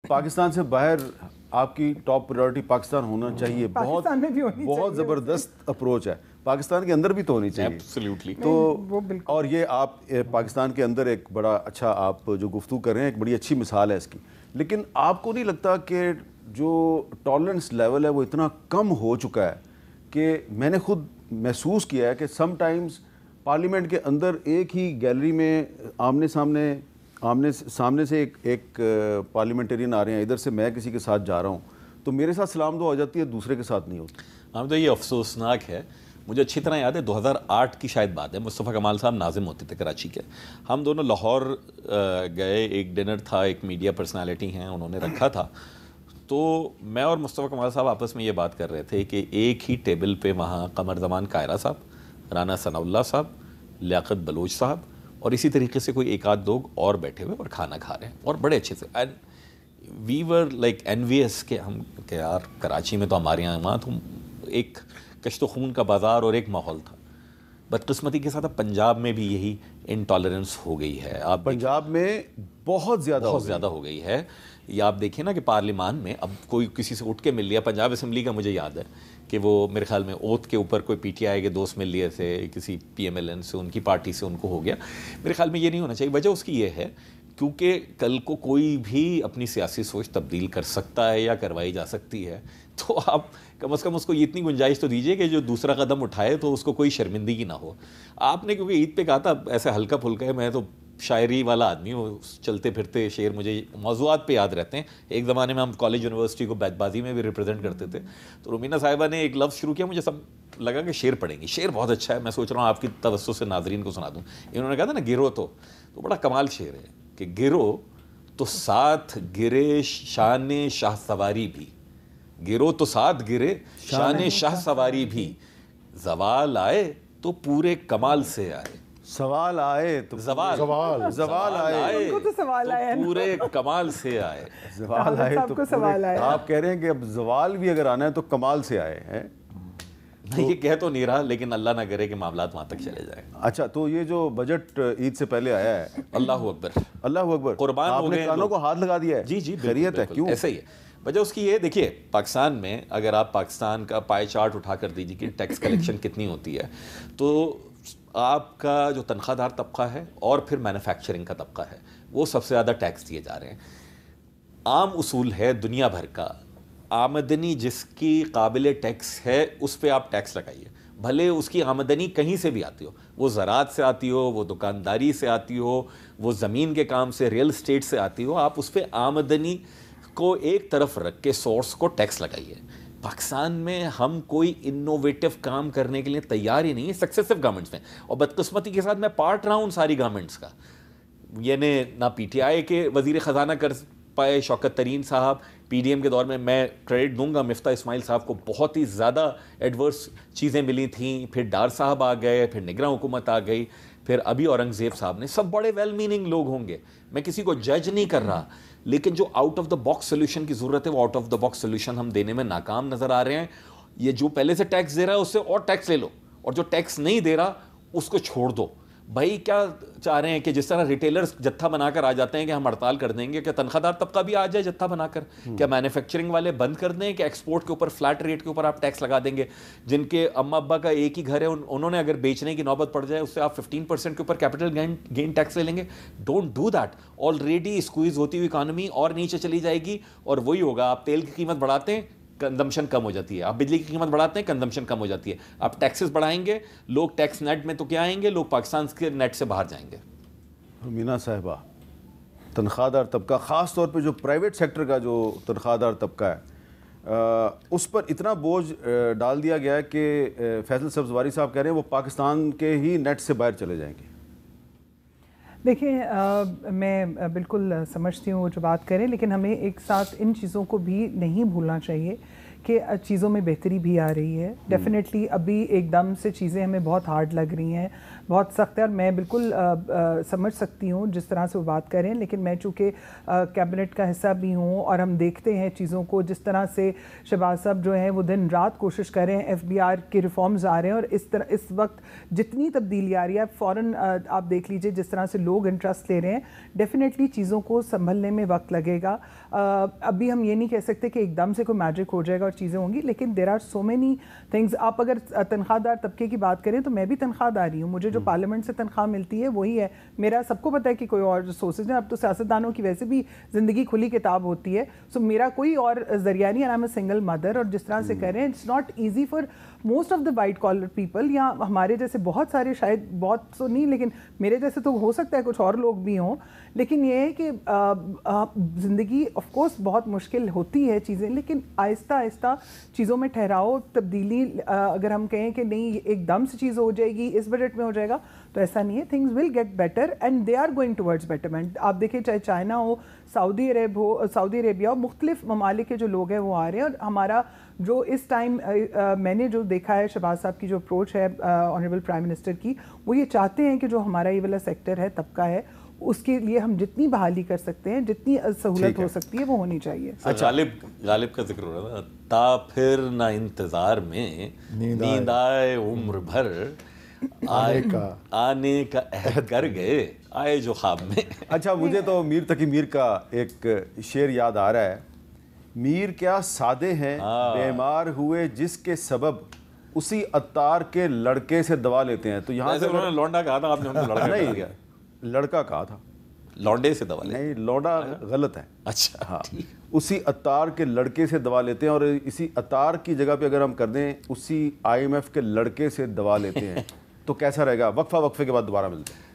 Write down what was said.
پاکستان سے باہر آپ کی ٹاپ پریورٹی پاکستان ہونا چاہیے، بہت زبردست اپروچ ہے، پاکستان کے اندر بھی تو ہونی چاہیے ایبسلیوٹلی. تو اور یہ آپ پاکستان کے اندر ایک بڑا اچھا آپ جو گفتگو کر رہے ہیں ایک بڑی اچھی مثال ہے اس کی. لیکن آپ کو نہیں لگتا کہ جو ٹالرنس لیول ہے وہ اتنا کم ہو چکا ہے کہ میں نے خود محسوس کیا ہے کہ سم ٹائمز پارلیمنٹ کے اندر ایک ہی گیلری میں آمنے سامنے سے ایک پارلیمنٹرین آ رہے ہیں، ادھر سے میں کسی کے ساتھ جا رہا ہوں تو میرے ساتھ سلام دعا ہو جاتی ہے، دوسرے کے ساتھ نہیں ہوتی. ہم تو یہ افسوسناک ہے. مجھے اچھی طرح یاد ہے 2008 کی شاید بات ہے، مصطفیٰ کمال صاحب ناظم ہوتے تھے کراچی کے. ہم دونوں لاہور گئے، ایک ڈنر تھا، ایک میڈیا پرسنالٹی ہیں انہوں نے رکھا تھا. تو میں اور مصطفیٰ کمال صاحب آپس میں یہ بات کر رہے تھے کہ ایک ہی ٹیبل پہ وہاں قمر زمان کائرہ صاحب، رانا ثناء اللہ صاحب، لیاقت بلوچ صاحب اور اسی طریقے سے کوئی ایک آدھ لوگ اور بیٹھے ہوئے اور کھانا کھا رہے ہیں اور بڑے اچھے سے. اینڈ وی ور لائک انویس کہ ہم کہ یار کراچی میں تو ہمارے یہاں وہاں تو ایک کشت و خون کا بازار اور ایک ماحول تھا. بدقسمتی کے ساتھ اب پنجاب میں بھی یہی انٹالرنس ہو گئی ہے. آپ پنجاب میں بہت زیادہ ہو گئی ہے. یا آپ دیکھیں نا کہ پارلیمان میں اب کوئی کسی سے اٹھ کے مل لیا. پنجاب اسمبلی کا مجھے یاد ہے کہ وہ میرے خیال میں اوتھ کے اوپر کوئی پی ٹی آئی کے دوست مل لیے تھے کسی پی ایم ایل این سے، ان کی پارٹی سے ان کو ہو گیا. میرے خیال میں یہ نہیں ہونا چاہیے. وجہ اس کی یہ ہے کیونکہ کل کو کوئی بھی اپنی سیاسی سوچ تبدیل کر سکتا ہے یا کروائی جا سکتی ہے. تو آپ کم از کم اس کو اتنی گنجائش تو دیجیے کہ جو دوسرا قدم اٹھائے تو اس کو کوئی شرمندگی نہ ہو. آپ نے کیونکہ عید پہ کہا تھا ایسے ہلکا پھلکا ہے، میں تو شاعری والا آدمی ہوں، چلتے پھرتے شعر مجھے موضوعات پہ یاد رہتے ہیں. ایک زمانے میں ہم کالج یونیورسٹی کو بیت بازی میں بھی ریپرزینٹ کرتے تھے. تو رومینہ صاحبہ نے ایک لفظ شروع کیا، مجھے سب لگا کہ شعر پڑھیں گی. شعر بہت اچھا ہے، میں سوچ رہا ہوں آپ کی توسط سے ناظرین کو سنا دوں. انہوں نے کہا تھا نا گرو تو بڑا کمال شعر ہے کہ گرو تو ساتھ گرے شان شاہ سواری بھی، گرو تو ساتھ گرے شان شاہ سواری بھی، زوال آئے تو پورے کمال سے آئے. سوال آئے تو زوال آئے تو پورے کمال سے آئے. زوال آئے تو آپ کہہ رہے ہیں کہ اب زوال بھی اگر آنا ہے تو کمال سے آئے ہیں. یہ کہہ تو نہیں رہا لیکن اللہ نہ کرے کہ معاملات وہاں تک چلے جائیں. اچھا تو یہ جو بجٹ عید سے پہلے آیا ہے، اللہ اکبر اللہ اکبر، قربان آپ نے کانوں کو ہاتھ لگا دیا ہے. جی خیریت ہے؟ کیوں ایسے ہی ہے. وجہ اس کی یہ دیکھیے، پاکستان میں اگر آپ پاکستان کا پائے چارٹ اٹھا کر دیجیے کہ ٹیکس کلیکشن کتنی ہوتی ہے، تو آپ کا جو تنخواہ دار طبقہ ہے اور پھر مینوفیکچرنگ کا طبقہ ہے وہ سب سے زیادہ ٹیکس دیے جا رہے ہیں. عام اصول ہے دنیا بھر کا، آمدنی جس کی قابل ٹیکس ہے اس پہ آپ ٹیکس لگائیے، بھلے اس کی آمدنی کہیں سے بھی آتی ہو، وہ زراعت سے آتی ہو، وہ دکانداری سے آتی ہو، وہ زمین کے کام سے، ریل اسٹیٹ سے آتی ہو، آپ اس پہ آمدنی کو ایک طرف رکھ کے سورس کو ٹیکس لگائیے. پاکستان میں ہم کوئی انوویٹو کام کرنے کے لیے تیار ہی نہیں ہے سکسیسو گورنمنٹس میں. اور بدقسمتی کے ساتھ میں پارٹ رہا ہوں ان ساری گورنمنٹس کا. یعنی نہ پی ٹی آئی کے وزیر خزانہ کر پائے شوکت ترین صاحب، پی ڈی ایم کے دور میں کریڈٹ دوں گا مفتاح اسماعیل صاحب کو، بہت ہی زیادہ ایڈورس چیزیں ملی تھیں. پھر ڈار صاحب آ گئے، پھر نگراں حکومت آ گئی، پھر ابھی اورنگزیب صاحب نے. سب بڑے ویل میننگ لوگ ہوں گے، میں کسی کو جج نہیں کر رہا، لیکن جو out of the box solution کی ضرورت ہے وہ out of the box solution ہم دینے میں ناکام نظر آ رہے ہیں. یہ جو پہلے سے ٹیکس دے رہا ہے اس سے اور ٹیکس لے لو، اور جو ٹیکس نہیں دے رہا اس کو چھوڑ دو. بھائی کیا چاہ رہے ہیں کہ جس طرح ریٹیلرز جتھا بنا کر آ جاتے ہیں کہ ہم ہڑتال کر دیں گے، کیا تنخواہ دار طبقہ بھی آ جائے جتھا بنا کر؟ کیا مینوفیکچرنگ والے بند کر دیں کہ ایکسپورٹ کے اوپر فلیٹ ریٹ کے اوپر آپ ٹیکس لگا دیں گے؟ جن کے اماں ابا کا ایک ہی گھر ہے انہوں نے اگر بیچنے کی نوبت پڑ جائے اس سے آپ 15% کے اوپر کیپٹل گین ٹیکس لے لیں گے. Don't do that. Already squeeze ہوتی ہوئی اکانومی اور نیچے چلی جائے گی، اور وہی ہوگا. آپ تیل کی قیمت بڑھاتے ہیں، کنزمپشن کم ہو جاتی ہے. آپ بجلی کی قیمت بڑھاتے ہیں، کنزمپشن کم ہو جاتی ہے. آپ ٹیکسز بڑھائیں گے، لوگ ٹیکس نیٹ میں تو کیا آئیں گے، لوگ پاکستان کے نیٹ سے باہر جائیں گے. رومینہ صاحبہ، تنخواہ دار طبقہ، خاص طور پہ جو پرائیویٹ سیکٹر کا جو تنخواہ دار طبقہ ہے، اس پر اتنا بوجھ ڈال دیا گیا ہے کہ فیصل سبزواری صاحب کہہ رہے ہیں وہ پاکستان کے ہی نیٹ سے باہر چلے جائیں گے. دیکھیں میں بالکل سمجھتی ہوں وہ جو بات کریں، لیکن ہمیں ایک ساتھ ان چیزوں کو بھی نہیں بھولنا چاہیے کہ چیزوں میں بہتری بھی آ رہی ہے. ڈیفینیٹلی ابھی ایک دم سے چیزیں ہمیں بہت ہارڈ لگ رہی ہیں, بہت سخت ہے, اور میں بالکل سمجھ سکتی ہوں جس طرح سے وہ بات کریں, لیکن میں چونکہ کیبنٹ کا حصہ بھی ہوں اور ہم دیکھتے ہیں چیزوں کو, جس طرح سے شہباز صاحب جو ہیں وہ دن رات کوشش کر رہے ہیں, ایف بی آر کے ریفارمز آ رہے ہیں, اور اس وقت جتنی تبدیلی آ رہی ہے فوراً آپ دیکھ لیجئے جس طرح سے لوگ انٹرسٹ لے رہے ہیں, ڈیفینیٹلی چیزوں کو سنبھلنے میں وقت لگے گا. ابھی ہم یہ نہیں کہہ سکتے کہ ایک دم سے کوئی میجک ہو جائے گا اور چیزیں ہوں گی, لیکن there are so many things. آپ اگر تنخواہ دار طبقے کی بات کریں تو میں بھی تنخواہ داری ہوں, مجھے جو پارلیمنٹ سے تنخواہ ملتی ہے وہی ہے, میرا سب کو پتہ ہے کہ کوئی اور سورسز ہیں. اب تو سیاستدانوں کی ویسے بھی زندگی کھلی کتاب ہوتی ہے, سو میرا کوئی اور ذریعہ نہیں, I am a single mother. اور جس طرح سے کہہ رہے ہیں it's not easy for most of the white collar people, یا ہمارے جیسے بہت سارے, شاید بہت تو نہیں لیکن میرے جیسے تو ہو سکتا ہے کچھ اور لوگ بھی ہوں, لیکن یہ ہے کہ زندگی آف کورس بہت مشکل ہوتی ہے چیزیں, لیکن آہستہ آہستہ چیزوں میں ٹھہراؤ, تبدیلی. اگر ہم کہیں کہ نہیں ایک دم سے چیز ہو جائے گی, اس بجٹ میں ہو جائے گا, تو ایسا نہیں ہے. Things will get better and they are going towards betterment. آپ دیکھیں چاہے چائنا ہو, سعودی عربیہ ہو, مختلف ممالک کے جو لوگ ہیں وہ آ رہے ہیں. اور ہمارا جو اس ٹائم میں نے جو دیکھا ہے شہباز صاحب کی جو اپروچ ہے آنریبل پرائم منسٹر کی, وہ یہ چاہتے ہیں کہ جو ہمارا یہ والا سیکٹر ہے, طبقہ ہے, اس کے لیے ہم جتنی بحالی کر سکتے ہیں, جتنی سہولت ہو سکتی ہے وہ ہونی چاہیے. غالب کا ذکر ہو رہا تھا, تا پھر نہ انتظار میں نیند آئے عمر بھر, آنے کا عہد کر گئے آئے جو خواب میں. اچھا, مجھے تو میر تقی میر کا ایک شعر یاد آ رہا ہے, میر کیا سادے ہیں بیمار ہوئے جس کے سبب اسی عطار کے لڑکے سے دوا لیتے ہیں. تو یہاں سے انہوں نے لونڈا کہا تھا, آپ نے لڑکا نہیں کیا, لڑکا کہا تھا, لونڈے سے دوا لیتے نہیں, لونڈا غلط ہے. اچھا ہاں, اسی عطار کے لڑکے سے دوا لیتے ہیں, اور اسی عطار کی جگہ پہ اگر ہم کر دیں اسی IMF کے لڑکے سے دوا لیتے ہیں, تو کیسا رہے گا؟ وقفے کے بعد دوبارہ ملتے ہیں.